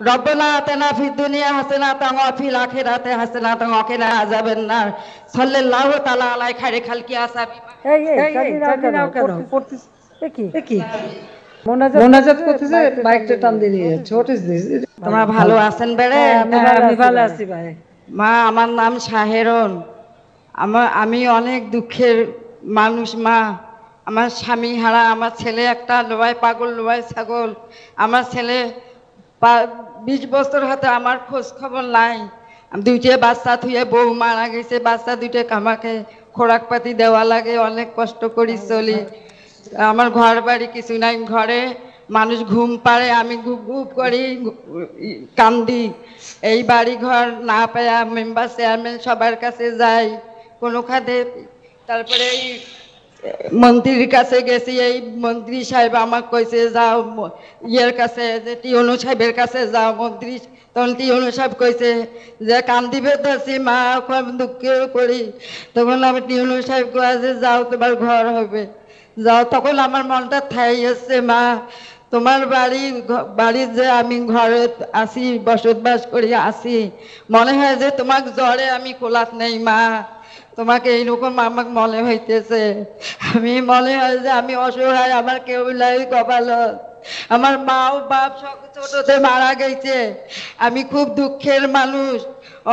রব্বানা আতিনা ফিদ দুনিয়া হাসানাতান ওয়া ফিল আখিরাতি হাসানাতান ওয়া কিনা আযাবান নার সাল্লাল্লাহু তাআলা আলাইহি খায়রি খালকি আসহাবি। চাঁদনি নাও কেন পড়তেছ? কি মোনাজাত করতেছে, মাইকটা টান দিয়ে যাচ্ছে। What is this? তোমরা ভালো আছেন বেড়ে? আমি ভালো আছি ভাই। মা, আমার নাম শাহেরন। আমি অনেক দুঃখের মানুষ মা। আমার স্বামী হারা, আমার ছেলে একটা লোয়াই পাগল, লোয়াই ছাগল। আমার ছেলে 20 বছর হাতে আমার খোঁজ খবর নাই। দুইটা বাচ্চা থুয়ে বউ মারা গেছে, বাচ্চা দুইটা আমাকে খোরাক পাতি দেওয়া লাগে, অনেক কষ্ট করি চলি। আমার ঘর বাড়ি কিছু নাই, ঘরে মানুষ ঘুম পাড়ে, আমি গুপ গুপ করি কান্দি। এই বাড়ি ঘর না পায়া মেম্বার চেয়ারম্যান সবার কাছে যাই কোনো খাতে। তারপরে এই মন্ত্রীর কাছে গেছি, এই মন্ত্রী সাহেব আমাকে কইছে যাও ইয়ের কাছে, যে টিউনু সাহেবের কাছে যাও। মন্ত্রী তখন টিউনু সাহেব কইছে যে কান্দিবে ধরছি মা, খুব দুঃখ করি। তখন আমি টিউনু সাহেব কয়ে যে যাও তোমার ঘর হবে, যাও। তখন আমার মনটা ঠাই হচ্ছে মা, তোমার বাড়ির যে আমি ঘরে আসি, বসবাস করি আসি, মনে হয় যে তোমাকে জ্বরে আমি কোলাত নেই মা। তোমাকে এইরকম আমাকে মনে হইতেছে। আমি মনে হয় যে আমি অসহায়, আমার কেউ নাই কপালত। আমার মা ও বাপ ছোটতে মারা গেছে। আমি খুব দুঃখের মানুষ,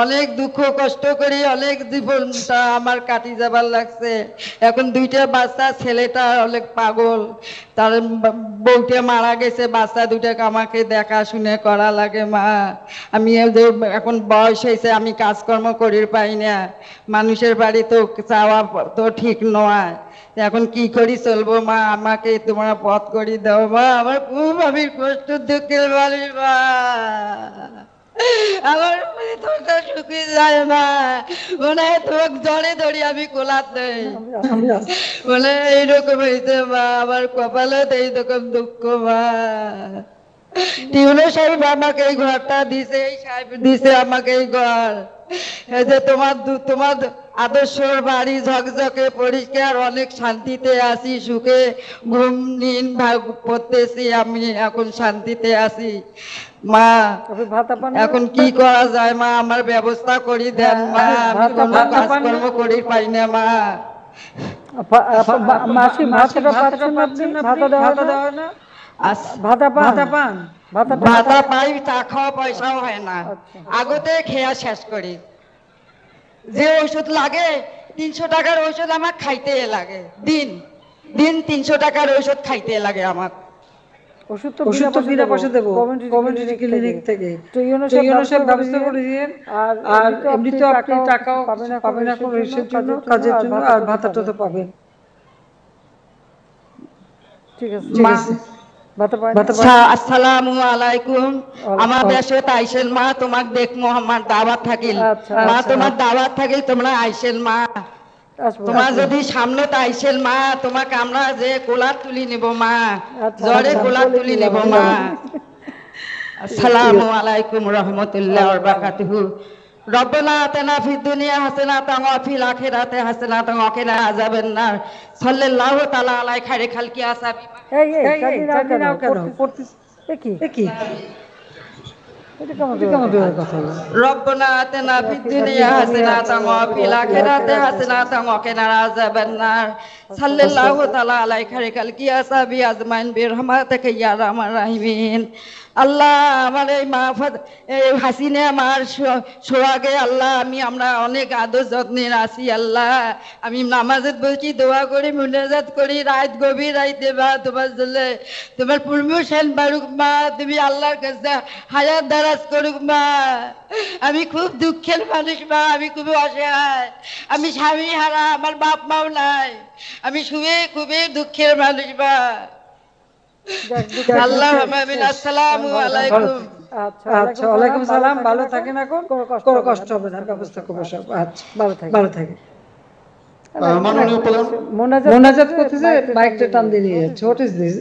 অনেক দুঃখ কষ্ট করি, অনেক জীবনটা আমার কাটি যাবার লাগছে। এখন দুইটা বাচ্চা, ছেলেটা অনেক পাগল, তার বউটা মারা গেছে, বাচ্চা দুটাকে আমাকে দেখাশুনে করা লাগে মা। আমি এখন বয়স হয়েছে, আমি কাজকর্ম করি পাই না, মানুষের বাড়ি তো চাওয়া তো ঠিক নয়। এখন কি করি চলবো মা, আমাকে তোমরা পথ করে দাও মা। আমার খুব আমি কষ্ট দুঃখের বাড়ি মা, আমার তোরটা শুকিয়ে যায় মা। মনে হয় তোমাকে জড়ে ধরি আমি কোলাত নেই, বলে এইরকম হয়েছে মা। আমার কপালত এইরকম দুঃখ মা। টিউনো সাহেব আমাকে এই ঘরটা দিছে, এই সাহেব দিছে আমাকে এই ঘর। এই যে তোমার আদর্শর বাড়ি ঝকঝকে পরিষ্কার, অনেক শান্তিতে আছি, সুখে ঘুম নিন পড়তেছি, আমি এখন শান্তিতে আছি মা। এখন কি করা যায় মা, আমার ব্যবস্থা করি দেন মা। আমি কোনো কাজকর্ম করি পাই না মা। মাসি ভাতাটা পাচ্ছেন আপনি? ভাতা দেওয়া না? ভাতা পাই, চা খাওয়া পয়সাও হয় না। আগতে খেয়া শেষ করি। যে ওষুধ লাগে 300 টাকার ওষুধ আমার খাইতে লাগে, দিন 300 টাকার ওষুধ খাইতে লাগে আমার। ওষুধ তো বিনা পয়সা দেবো কমিউনিটি ক্লিনিক থেকে। তো ইউনো সাহেব ব্যবস্থা করে দিয়েন। আর এমনিতে আপনি টাকাও পাবেন এখন কাজের জন্য, আর ভাতাটা তো পাবেন। ঠিক আছে। আসসালামু আলাইকুম। আমার দেশে আইসেন মা, তোমার দেখবো, আমার দাওয়াত থাকিল মা, তোমার দাওয়াত থাকিল, তোমরা আইসেন মা। তোমার যদি সামনে আইসেন মা, তোমাকে আমরা যে কোলার তুলি নেব মা, জ্বরে কোলার তুলি নেব মা। আসসালামু আলাইকুম রহমতুল্লাহ ওয়া বারাকাতুহু। রব্বানা আতিনা ফিদ দুনিয়া হাসানাতান ওয়া ফিল আখিরাতি হাসানাতান ওয়া কিনা আযাবান নার সাল্লাল্লাহু তাআলা আলাইহি খায়রি খালকি আসহাবি। চাঁদনি নাও কেন পড়তেছ? কি রব্বানা আতিনা ফিদ দুনিয়া হাসানাতান ওয়া ফিল আখিরাতি হাসানাতান ওয়া কিনা আযাবান নার সাল্লাল্লাহু তাআলা আলাইহি খায়রি খালকি আসহাবি আজমাইন বিরহমাতিকা ইয়া আরহামার রাহিমিন। আল্লাহ, আমার এই এই হাসিনা মার সোহাগে আল্লাহ, আমরা অনেক আদর যত্নের আছি আল্লাহ। আমি নামাজত বসি, দোয়া করি, মুনাজাত করি, রাত গভীর রাইতে মা, তোমার জন্য তোমার প্রমোশন বাড়ুক মা, তুমি আল্লাহর কাছে হায়াত দারাজ করুক মা। আমি খুব দুঃখের মানুষ মা, আমি খুব অসহায়, আমি স্বামী হারা, আমার বাপ মাও নাই, আমি খুবই দুঃখের মানুষ মা। আল্লাহ আমিন। আসসালামু আলাইকুম। আচ্ছা, ওয়ালাইকুম সালাম। ভালো থাকেন, এখন কোনো কষ্ট হবে না, ব্যবস্থা করবো সব। আচ্ছা, ভালো থাকে। মোনাজাত করতেছে, মাইকটা টান দিয়ে যাচ্ছে। What is this?